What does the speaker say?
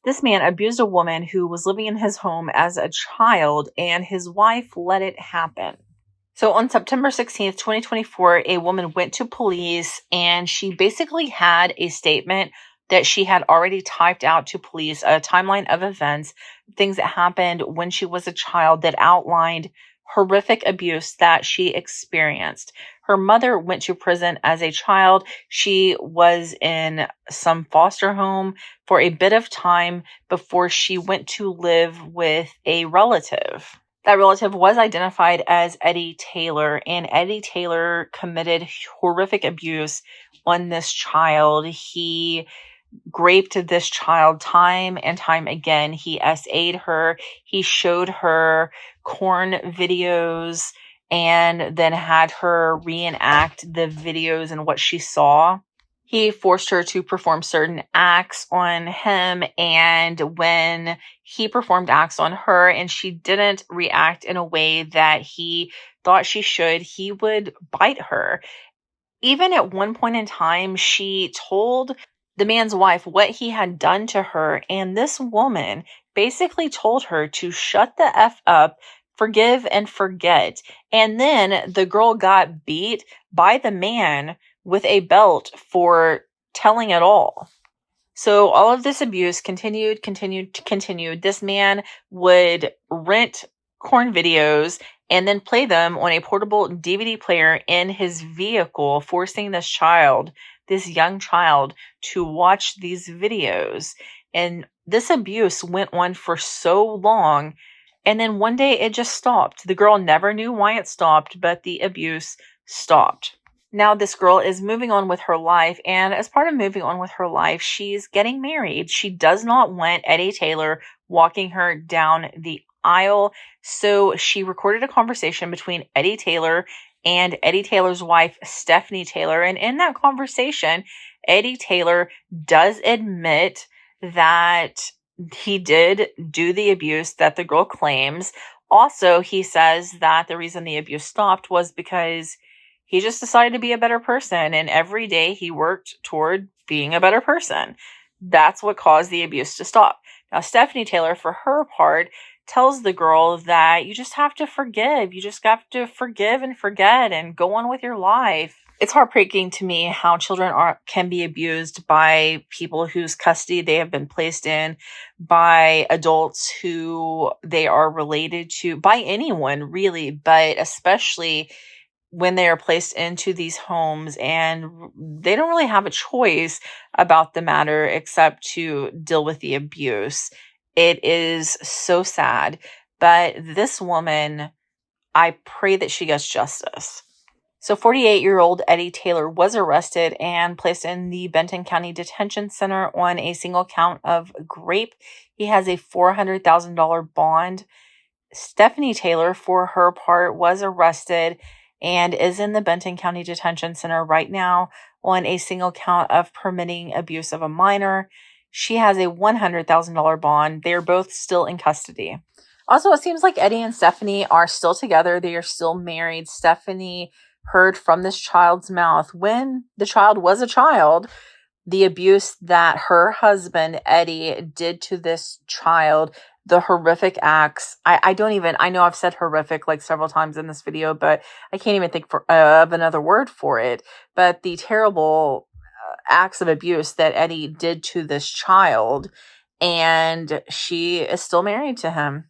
This man abused a woman who was living in his home as a child, and his wife let it happen. So on September 16th, 2024, a woman went to police and she basically had a statement that she had already typed out to police, a timeline of events, things that happened when she was a child that outlined horrific abuse that she experienced. Her mother went to prison as a child. She was in some foster home for a bit of time before she went to live with a relative. That relative was identified as Eddie Taylor, and Eddie Taylor committed horrific abuse on this child. He raped this child time and time again. He SA'd her. He showed her corn videos and then had her reenact the videos and what she saw. He forced her to perform certain acts on him, and when he performed acts on her and she didn't react in a way that he thought she should, he would bite her. Even at one point in time, she told the man's wife what he had done to her, and this woman basically told her to shut the F up, forgive and forget. And then the girl got beat by the man with a belt for telling it all. So all of this abuse continued. This man would rent corn videos and then play them on a portable DVD player in his vehicle, forcing this young child, to watch these videos. And this abuse went on for so long. And then one day it just stopped. The girl never knew why it stopped, but the abuse stopped. Now this girl is moving on with her life, and as part of moving on with her life, she's getting married. She does not want Eddie Taylor walking her down the aisle, so she recorded a conversation between Eddie Taylor and Eddie Taylor's wife, Stephanie Taylor, and in that conversation, Eddie Taylor does admit that he did do the abuse that the girl claims. Also, he says that the reason the abuse stopped was because he just decided to be a better person, and every day he worked toward being a better person. That's what caused the abuse to stop. Now, Stephanie Taylor, for her part, tells the girl that you just have to forgive. You just have to forgive and forget and go on with your life. It's heartbreaking to me how children can be abused by people whose custody they have been placed in, by adults who they are related to, by anyone really, but especially when they are placed into these homes and they don't really have a choice about the matter except to deal with the abuse. It is so sad. But this woman, I pray that she gets justice. So 48-year-old Eddie Taylor was arrested and placed in the Benton County Detention Center on a single count of rape. He has a $400,000 bond. Stephanie Taylor, for her part, was arrested and is in the Benton County Detention Center right now on a single count of permitting abuse of a minor. She has a $100,000 bond. They are both still in custody. Also, it seems like Eddie and Stephanie are still together. They are still married. Stephanie heard from this child's mouth when the child was a child the abuse that her husband, Eddie, did to this child, the horrific acts. I know I've said horrific like several times in this video, but I can't even think of another word for it. But the terrible acts of abuse that Eddie did to this child, and she is still married to him.